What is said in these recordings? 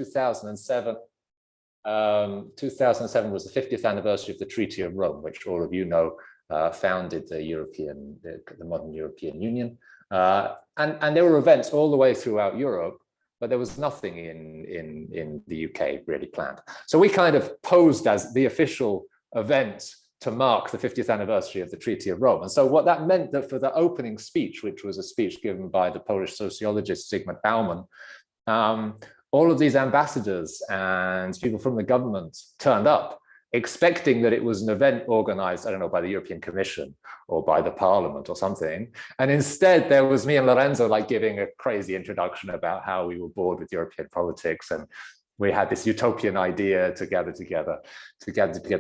2007. 2007 was the 50th anniversary of the Treaty of Rome, which all of you know founded the modern European Union. And there were events all the way throughout Europe, but there was nothing in the UK really planned. So we kind of posed as the official event to mark the 50th anniversary of the Treaty of Rome. And so what that meant that for the opening speech, which was a speech given by the Polish sociologist Zygmunt Bauman, all of these ambassadors and people from the government turned up, expecting that it was an event organized, I don't know, by the European Commission or by the Parliament or something. And instead, there was me and Lorenzo like giving a crazy introduction about how we were bored with European politics. And we had this utopian idea to gather together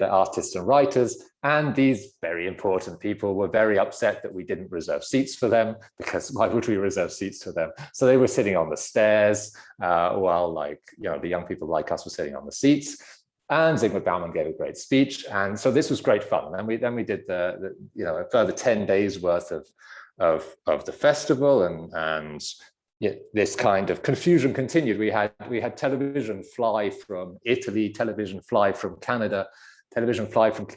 artists and writers. And these very important people were very upset that we didn't reserve seats for them, because why would we reserve seats for them? So they were sitting on the stairs while the young people like us were sitting on the seats. And Zygmunt Bauman gave a great speech. And so this was great fun. And then we did a further 10 days worth of the festival, and this kind of confusion continued. We had television fly from Italy, television fly from Canada, television fly from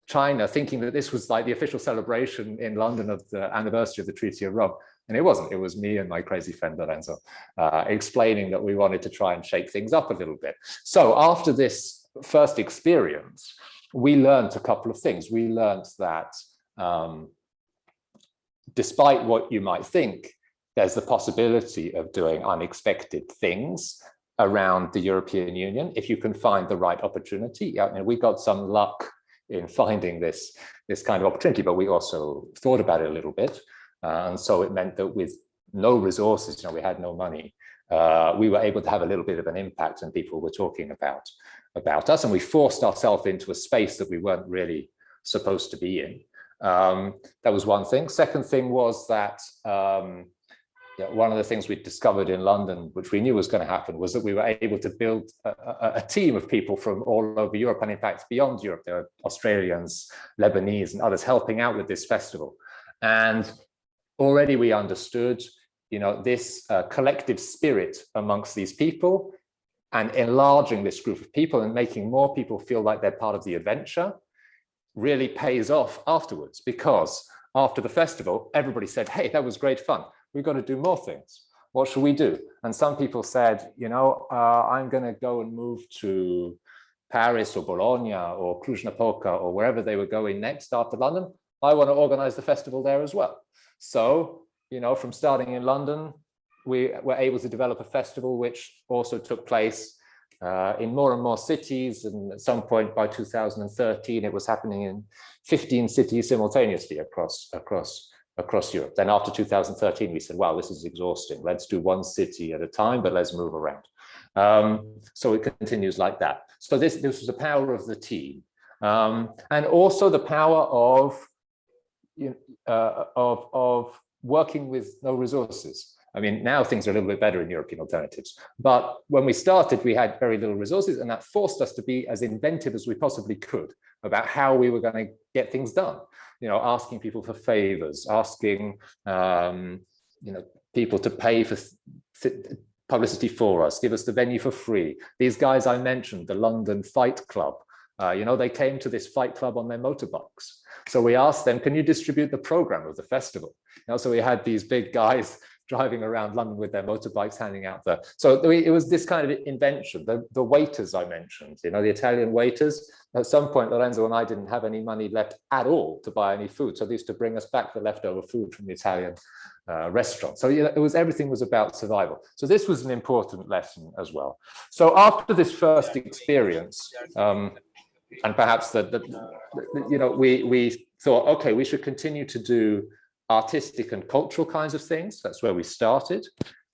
China, thinking that this was like the official celebration in London of the anniversary of the Treaty of Rome. And it wasn't. It was me and my crazy friend Lorenzo explaining that we wanted to try and shake things up a little bit. So after this first experience, we learned a couple of things. We learned that despite what you might think, there's the possibility of doing unexpected things around the European Union if you can find the right opportunity. And we got some luck in finding this kind of opportunity, but we also thought about it a little bit. And so it meant that with no resources, we had no money, we were able to have a little bit of an impact, and people were talking about us, and we forced ourselves into a space that we weren't really supposed to be in. That was one thing. Second thing was that one of the things we discovered in London, which we knew was going to happen, was that we were able to build a team of people from all over Europe, and in fact, beyond Europe. There were Australians, Lebanese, and others helping out with this festival. And already we understood, this collective spirit amongst these people, and enlarging this group of people and making more people feel like they're part of the adventure really pays off afterwards, because after the festival, everybody said, hey, that was great fun. We've got to do more things. What should we do? And some people said, I'm going to go and move to Paris or Bologna or Cluj-Napoca or wherever they were going next after London. I want to organize the festival there as well. So, from starting in London, we were able to develop a festival which also took place in more and more cities. And at some point by 2013, it was happening in 15 cities simultaneously across Europe. Then after 2013, we said, wow, this is exhausting. Let's do one city at a time, but let's move around. So it continues like that. So this was the power of the team, and also the power of working with no resources. I mean, now things are a little bit better in European alternatives, but when we started, we had very little resources, and that forced us to be as inventive as we possibly could about how we were going to get things done. Asking people for favors, asking people to pay for publicity for us, give us the venue for free. These guys I mentioned, the London Fight Club, they came to this fight club on their motorbikes. So we asked them, can you distribute the program of the festival? So we had these big guys driving around London with their motorbikes, handing out so it was this kind of invention. The waiters I mentioned, the Italian waiters, at some point, Lorenzo and I didn't have any money left at all to buy any food. So they used to bring us back the leftover food from the Italian restaurant. So everything was about survival. So this was an important lesson as well. So after this first experience, and perhaps we thought, okay, we should continue to do artistic and cultural kinds of things. That's where we started,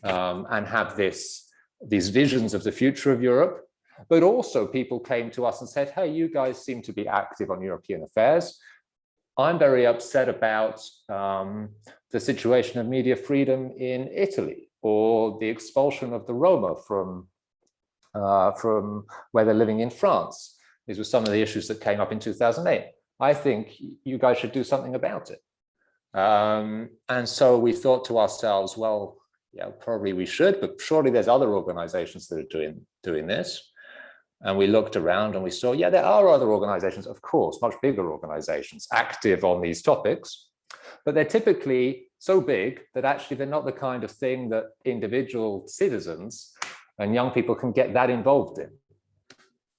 and have these visions of the future of Europe. But also people came to us and said, hey, you guys seem to be active on European affairs. I'm very upset about the situation of media freedom in Italy, or the expulsion of the Roma from where they're living in France. These were some of the issues that came up in 2008. I think you guys should do something about it. And so we thought to ourselves, well, yeah, probably we should, but surely there's other organizations that are doing this. And we looked around and we saw, yeah, there are other organizations, of course, much bigger organizations active on these topics, but they're typically so big that actually they're not the kind of thing that individual citizens and young people can get that involved in.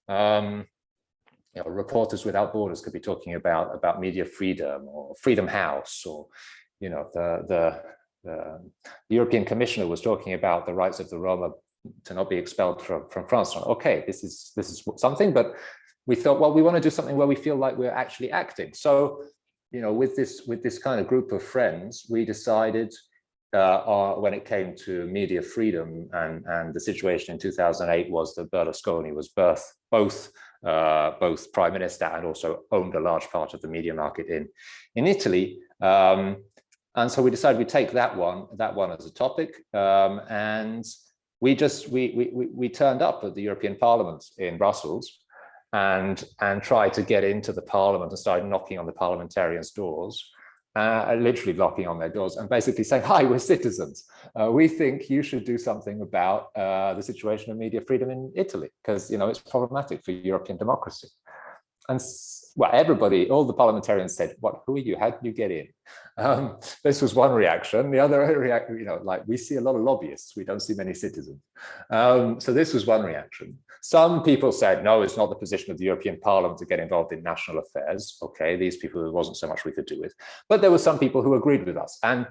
You know, Reporters Without Borders could be talking about media freedom, or Freedom House, or, you know, the European Commissioner was talking about the rights of the Roma to not be expelled from France. Okay, this is something, but we thought, well, we want to do something where we feel like we're actually acting. So, you know, with this kind of group of friends, we decided, when it came to media freedom, and the situation in 2008 was that Berlusconi was both prime minister and also owned a large part of the media market in Italy. And so we decided we'd take that one as a topic, and we turned up at the European Parliament in Brussels and tried to get into the Parliament and started knocking on the parliamentarians' doors, literally knocking on their doors and basically saying, "Hi, we're citizens. We think you should do something about the situation of media freedom in Italy, because, you know, it's problematic for European democracy." And well, all the parliamentarians said, "What? Who are you? How did you get in?" This was one reaction. The other reaction, you know, like, we see a lot of lobbyists, we don't see many citizens. So this was one reaction. Some people said, no, it's not the position of the European Parliament to get involved in national affairs. Okay, these people, there wasn't so much we could do with. But there were some people who agreed with us, and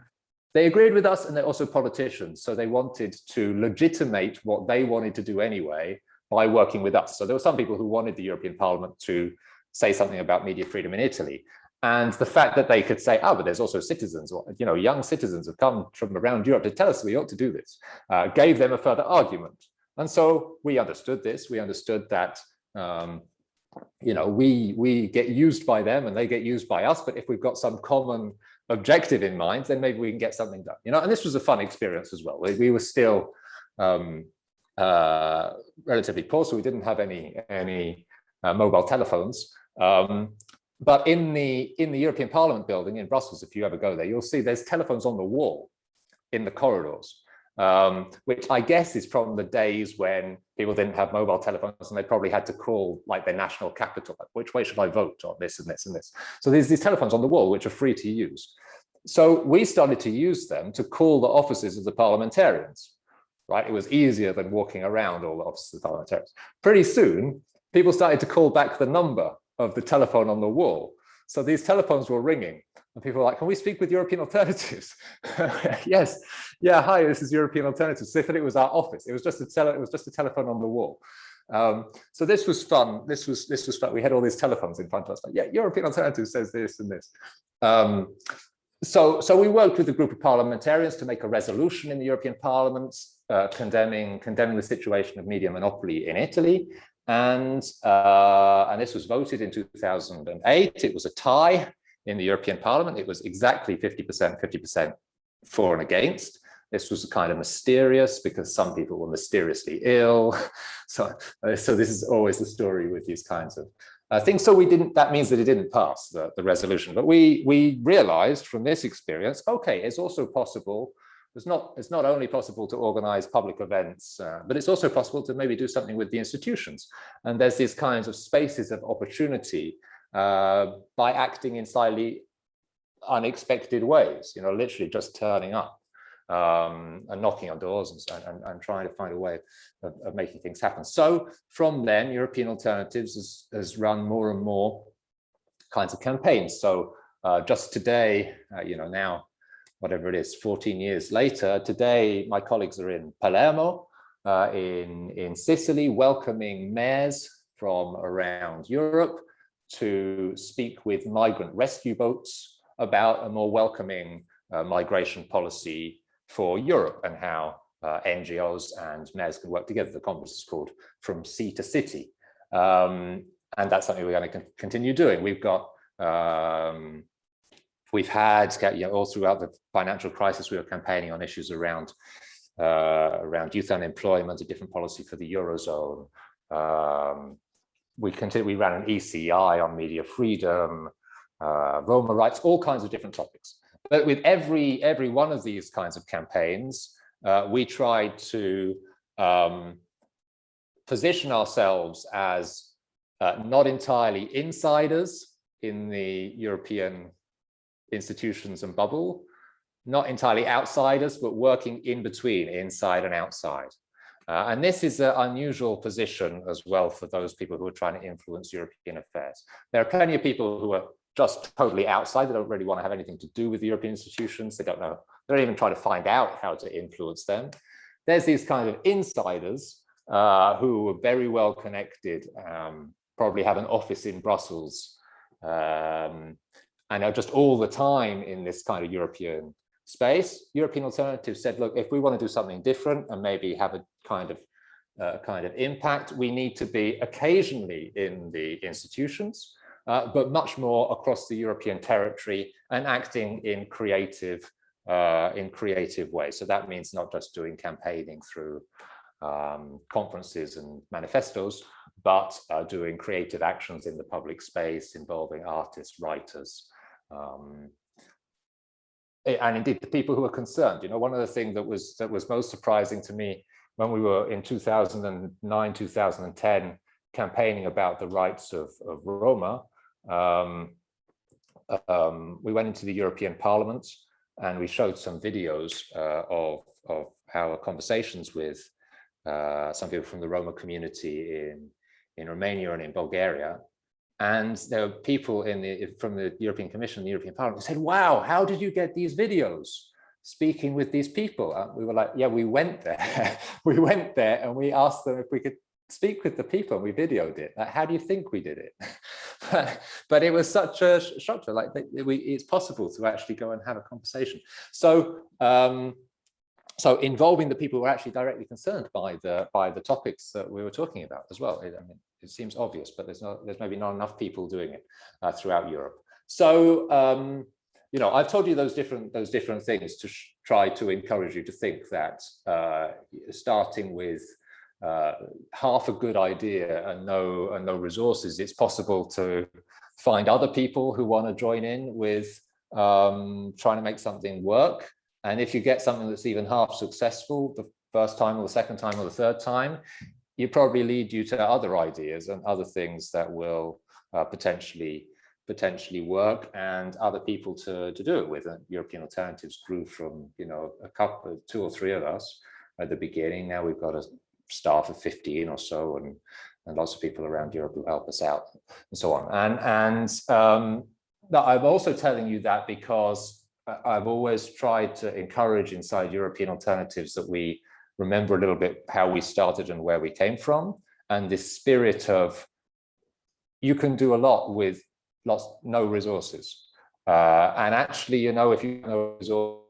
they agreed with us, and they're also politicians. So they wanted to legitimate what they wanted to do anyway by working with us. So there were some people who wanted the European Parliament to say something about media freedom in Italy. And the fact that they could say, oh, but there's also citizens, or, you know, young citizens have come from around Europe to tell us we ought to do this, gave them a further argument. And so we understood this. We understood that, you know, we get used by them and they get used by us. But if we've got some common objective in mind, then maybe we can get something done. You know, and this was a fun experience as well. We were still relatively poor, so we didn't have any mobile telephones. But in the European Parliament building in Brussels, if you ever go there, you'll see there's telephones on the wall in the corridors, which I guess is from the days when people didn't have mobile telephones and they probably had to call like their national capital, like, which way should I vote on this and this and this. So there's these telephones on the wall which are free to use. So we started to use them to call the offices of the parliamentarians, right? It was easier than walking around all the offices of the parliamentarians. Pretty soon, people started to call back the number of the telephone on the wall. So these telephones were ringing and people were like, can we speak with European Alternatives? Yes, yeah, hi, this is European Alternatives. They thought it was our office. It was just a telephone on the wall. So this was fun. This was fun. We had all these telephones in front of us, like, yeah, European Alternatives says this and this. So we worked with a group of parliamentarians to make a resolution in the European Parliament condemning the situation of media monopoly in Italy. And this was voted in 2008. It was a tie in the European Parliament. It was exactly 50% for and against. This was kind of mysterious because some people were mysteriously ill. So this is always the story with these kinds of things. So that means that it didn't pass the resolution. But we realized from this experience, okay, it's also possible. It's not only possible to organize public events, but it's also possible to maybe do something with the institutions. And there's these kinds of spaces of opportunity by acting in slightly unexpected ways, you know, literally just turning up and knocking on doors and trying to find a way of making things happen. So from then, European Alternatives has run more and more kinds of campaigns. So just today, you know, now, whatever it is, 14 years later, today, my colleagues are in Palermo, in Sicily, welcoming mayors from around Europe to speak with migrant rescue boats about a more welcoming migration policy for Europe and how NGOs and mayors can work together. The conference is called From Sea to City. And that's something we're going to continue doing. We've had, you know, all throughout the financial crisis, we were campaigning on issues around youth unemployment, a different policy for the Eurozone. We ran an ECI on media freedom, Roma rights, all kinds of different topics. But with every one of these kinds of campaigns, we tried to position ourselves as not entirely insiders in the European institutions and bubble, not entirely outsiders, but working in between, inside and outside. And this is an unusual position as well for those people who are trying to influence European affairs. There are plenty of people who are just totally outside. They don't really want to have anything to do with the European institutions. They don't know, they don't even try to find out how to influence them. There's these kind of insiders who are very well connected, probably have an office in Brussels, and are just all the time in this kind of European space. European Alternative said, look, if we want to do something different and maybe have a kind of impact, we need to be occasionally in the institutions, but much more across the European territory and acting in creative ways. So that means not just doing campaigning through conferences and manifestos, but doing creative actions in the public space involving artists, writers, and indeed the people who are concerned. You know, one of the things that was most surprising to me when we were in 2009, 2010 campaigning about the rights of Roma, we went into the European Parliament and we showed some videos of our conversations with some people from the Roma community in Romania and in Bulgaria. And there were people from the European Commission, the European Parliament, who said, wow, how did you get these videos speaking with these people? We were like, yeah, we went there. We went there and we asked them if we could speak with the people, and we videoed it. Like, how do you think we did it? But it was such a shock to like, it's possible to actually go and have a conversation. So, so involving the people who are actually directly concerned by the topics that we were talking about as well. I mean, it seems obvious, but there's maybe not enough people doing it throughout Europe. So you know, I've told you those different things to try to encourage you to think that starting with half a good idea and no resources, it's possible to find other people who want to join in with trying to make something work. And if you get something that's even half successful the first time or the second time or the third time, it probably lead you to other ideas and other things that will potentially work, and other people to do it with. And European Alternatives grew from, you know, two or three of us at the beginning. Now we've got a staff of 15 or so, and lots of people around Europe who help us out and so on. And I'm also telling you that because I've always tried to encourage inside European Alternatives that we remember a little bit how we started and where we came from, and this spirit of you can do a lot with no resources. And actually, you know, if you have no resources,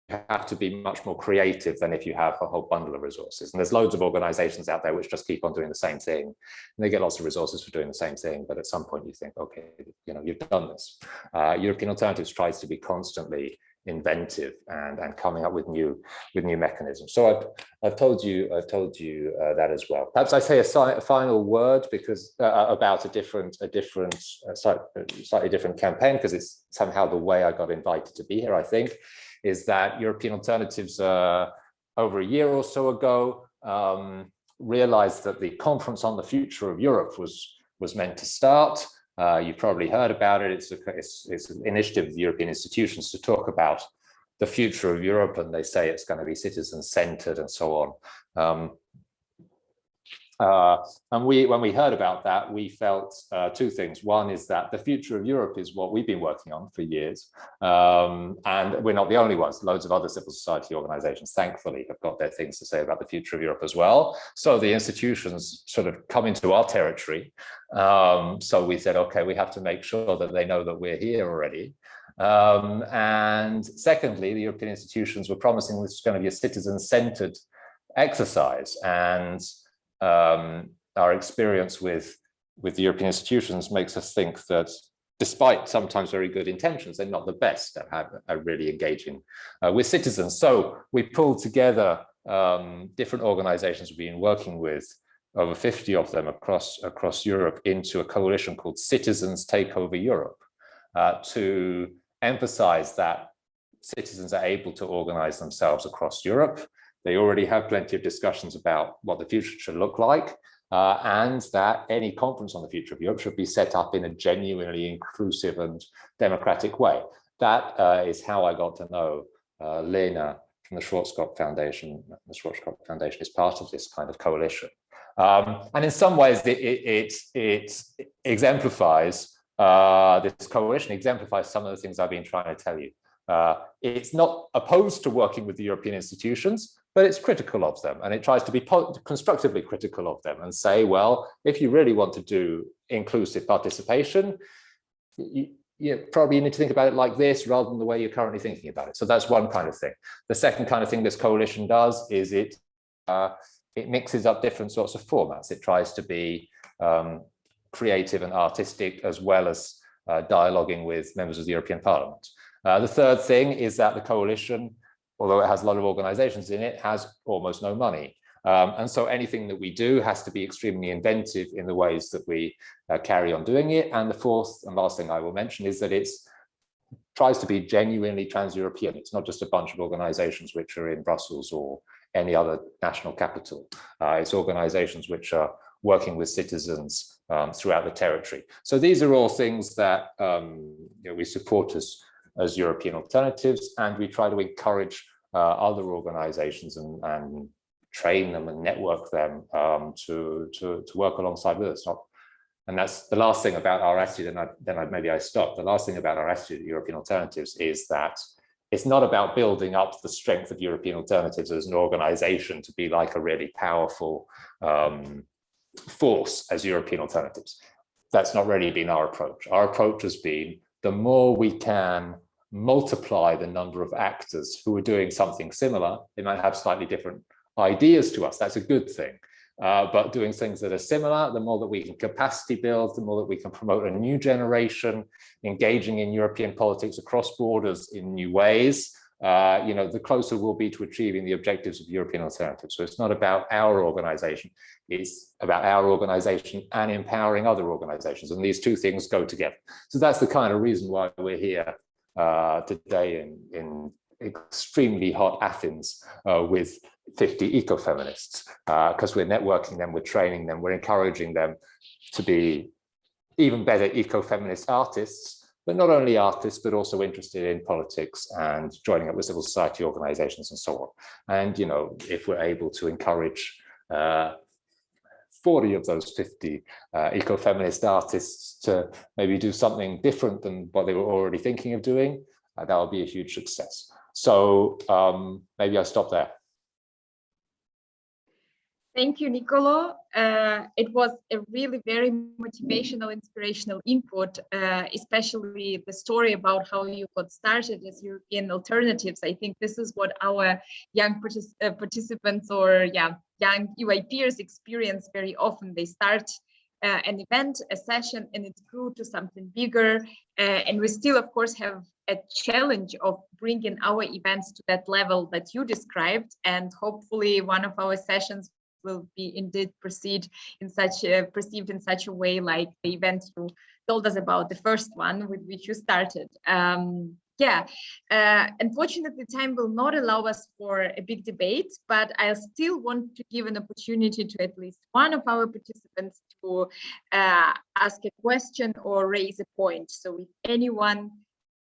you have to be much more creative than if you have a whole bundle of resources. And there's loads of organizations out there which just keep on doing the same thing. And they get lots of resources for doing the same thing. But at some point you think, okay, you know, you've done this. European Alternatives tries to be constantly inventive and coming up with new mechanisms. So I've told you that as well. Perhaps I say a final word because about a slightly different campaign, because it's somehow the way I got invited to be here, I think, is that European Alternatives over a year or so ago realized that the conference on the future of Europe was meant to start. You've probably heard about it. It's an initiative of the European institutions to talk about the future of Europe, and they say it's going to be citizen-centered and so on. And when we heard about that, we felt two things. One is that the future of Europe is what we've been working on for years. And we're not the only ones. Loads of other civil society organizations, thankfully, have got their things to say about the future of Europe as well. So the institutions sort of come into our territory. So we said, okay, we have to make sure that they know that we're here already. And secondly, the European institutions were promising this was going to be a citizen-centered exercise. And our experience with the European institutions makes us think that despite sometimes very good intentions, they're not the best at really engaging with citizens. So we pulled together different organizations we've been working with, over 50 of them across Europe, into a coalition called Citizens Take Over Europe, to emphasize that citizens are able to organize themselves across Europe, They already have plenty of discussions about what the future should look like, and that any conference on the future of Europe should be set up in a genuinely inclusive and democratic way. That is how I got to know Lena from the Schwarzkopf Foundation. The Schwarzkopf Foundation is part of this kind of coalition. And in some ways, it exemplifies, this coalition exemplifies some of the things I've been trying to tell you. It's not opposed to working with the European institutions, but it's critical of them, and it tries to be constructively critical of them and say, well, if you really want to do inclusive participation, you probably need to think about it like this rather than the way you're currently thinking about it. So that's one kind of thing. The second kind of thing this coalition does is it mixes up different sorts of formats. It tries to be creative and artistic, as well as dialoguing with members of the European Parliament. The third thing is that the coalition, although it has a lot of organizations in it, has almost no money. And so anything that we do has to be extremely inventive in the ways that we carry on doing it. And the fourth and last thing I will mention is that it tries to be genuinely trans-European. It's not just a bunch of organizations which are in Brussels or any other national capital. It's organizations which are working with citizens throughout the territory. So these are all things that we support as European alternatives, and we try to encourage other organizations and train them and network them to work alongside with us. And that's the last thing about our attitude, and then maybe I stop. The last thing about our attitude at European Alternatives is that it's not about building up the strength of European Alternatives as an organization to be like a really powerful force as European Alternatives. That's not really been our approach. Our approach has been, the more we can multiply the number of actors who are doing something similar, they might have slightly different ideas to us, that's a good thing. But doing things that are similar, the more that we can capacity build, the more that we can promote a new generation, engaging in European politics across borders in new ways, the closer we'll be to achieving the objectives of European Alternatives. So it's not about our organization, it's about our organization and empowering other organizations. And these two things go together. So that's the kind of reason why we're here today in extremely hot Athens with 50 ecofeminists, because we're networking them, we're training them, we're encouraging them to be even better ecofeminist artists, but not only artists, but also interested in politics and joining up with civil society organizations and so on. And, if we're able to encourage 40 of those 50 ecofeminist artists to maybe do something different than what they were already thinking of doing, that would be a huge success. So maybe I stop there. Thank you, Niccolo. It was a really very motivational, inspirational input, especially the story about how you got started as European Alternatives. I think this is what our young participants or young EY peers experience very often. They start an event, a session, and it grew to something bigger. And we still, of course, have a challenge of bringing our events to that level that you described. And hopefully one of our sessions will be indeed perceived in such a way like the event you told us about, the first one with which you started. Unfortunately, time will not allow us for a big debate, but I still want to give an opportunity to at least one of our participants to ask a question or raise a point. So if anyone,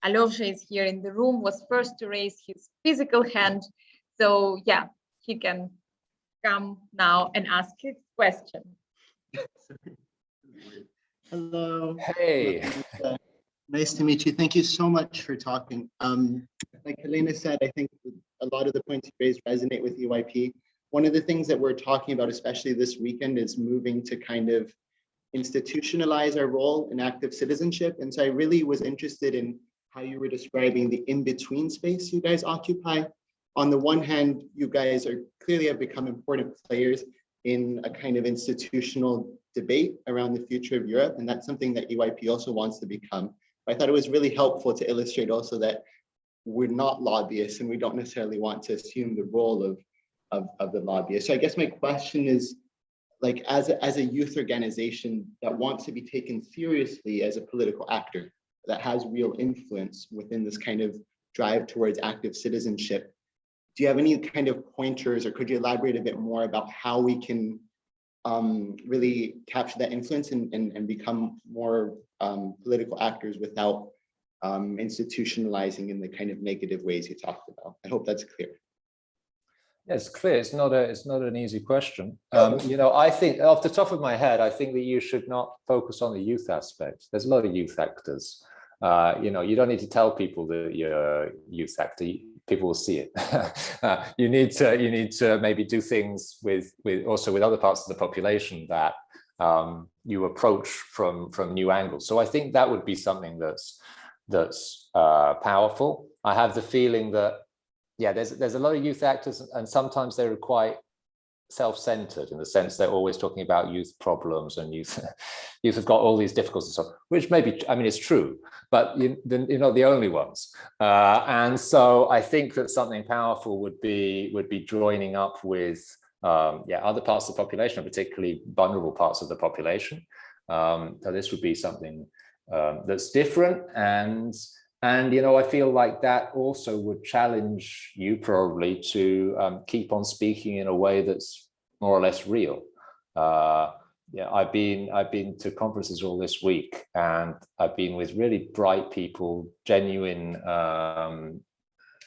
Alyosha is here in the room, was first to raise his physical hand. So yeah, he can come now and ask his question. Hello. Hey. Nice to meet you. Thank you so much for talking. Like Helena said, I think a lot of the points you raised resonate with EYP. One of the things that we're talking about, especially this weekend, is moving to kind of institutionalize our role in active citizenship. And so I really was interested in how you were describing the in-between space you guys occupy. On the one hand, you guys are clearly have become important players in a kind of institutional debate around the future of Europe. And that's something that EYP also wants to become. But I thought it was really helpful to illustrate also that we're not lobbyists and we don't necessarily want to assume the role of the lobbyist. So I guess my question is, like, as a youth organization that wants to be taken seriously as a political actor that has real influence within this kind of drive towards active citizenship, do you have any kind of pointers, or could you elaborate a bit more about how we can really capture that influence and become more political actors without institutionalizing in the kind of negative ways you talked about? I hope that's clear. Yeah, it's clear. It's not an easy question. You know, I think off the top of my head, I think that you should not focus on the youth aspect. There's a lot of youth actors. You know, you don't need to tell people that you're a youth actor. People will see it. You need to maybe do things with other parts of the population that you approach from new angles. So I think that would be something that's powerful. I have the feeling that, yeah, there's a lot of youth actors, and sometimes they're quite self-centered in the sense they're always talking about youth problems, and youth have got all these difficulties, so, which maybe, I mean, it's true, but you're not the only ones. And so I think that something powerful would be joining up with other parts of the population, particularly vulnerable parts of the population. So this would be something that's different, and you know, I feel like that also would challenge you probably to keep on speaking in a way that's more or less real. Yeah, I've been to conferences all this week, and I've been with really bright people, genuine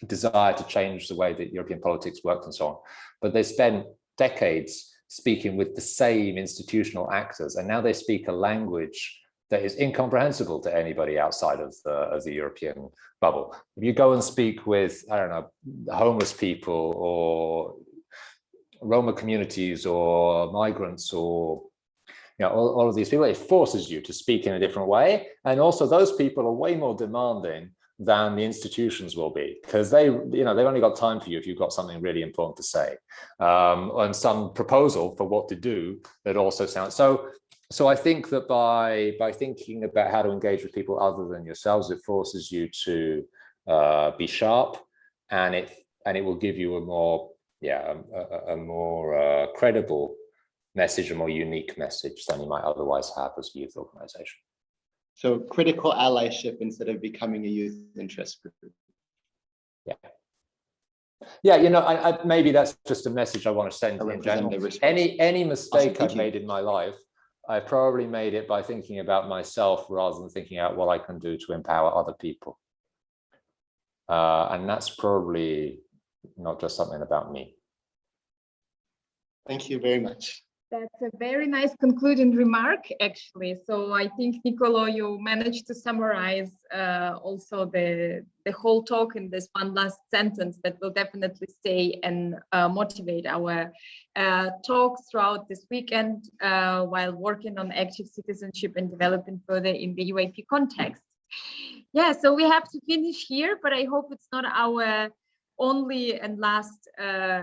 desire to change the way that European politics works and so on. But they spent decades speaking with the same institutional actors, and now they speak a language that is incomprehensible to anybody outside of the European bubble. If you go and speak with, I don't know, homeless people or Roma communities or migrants or, you know, all of these people, it forces you to speak in a different way. And also those people are way more demanding than the institutions will be, because they've only got time for you if you've got something really important to say, and some proposal for what to do that also sounds so I think that by thinking about how to engage with people other than yourselves, it forces you to be sharp, and it will give you a more credible message, a more unique message than you might otherwise have as a youth organization. So critical allyship instead of becoming a youth interest group. Yeah, you know, maybe that's just a message I want to send in general. Any mistake I've made in my life, I probably made it by thinking about myself rather than thinking out what I can do to empower other people. And that's probably not just something about me. Thank you very much. That's a very nice concluding remark, actually. So I think, Niccolo, you managed to summarize also the whole talk in this one last sentence that will definitely stay and motivate our talks throughout this weekend while working on active citizenship and developing further in the UIP context. Yeah, so we have to finish here, but I hope it's not our only and last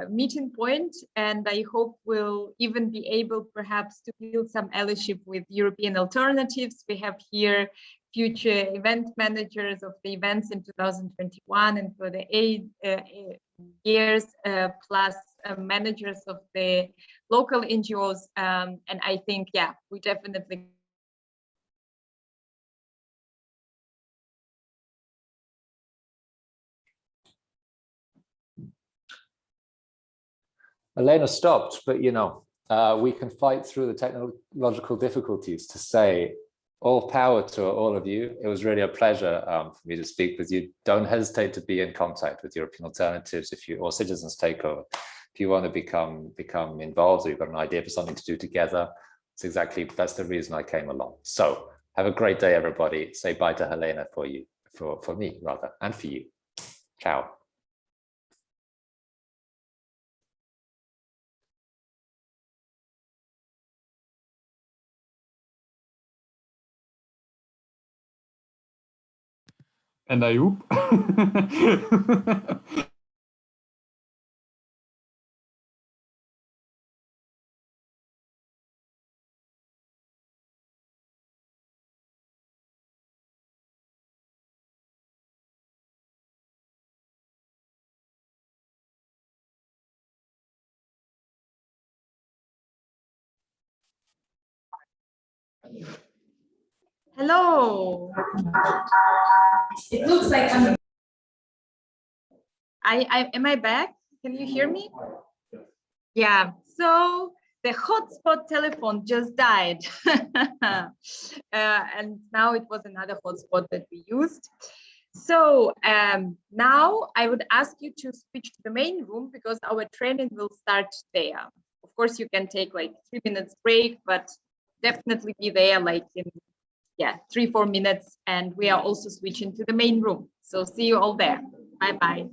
meeting point, and I hope we'll even be able perhaps to build some allyship with European alternatives. We have here future event managers of the events in 2021 and for the 8 years, plus managers of the local NGOs, and I think, yeah, we definitely Elena stopped, but you know, we can fight through the technological difficulties to say all power to all of you. It was really a pleasure for me to speak with you. Don't hesitate to be in contact with European Alternatives or Citizens Takeover. If you want to become involved, or you've got an idea for something to do together, that's the reason I came along. So have a great day, everybody. Say bye to Helena for me rather, and for you. Ciao. And Ayub. Hello. It looks like Am I back? Can you hear me? Yeah, so the hotspot telephone just died. And now it was another hotspot that we used. So now I would ask you to switch to the main room because our training will start there. Of course, you can take like 3 minutes break, but definitely be there like in 3-4 minutes. And we are also switching to the main room. So see you all there. Bye-bye.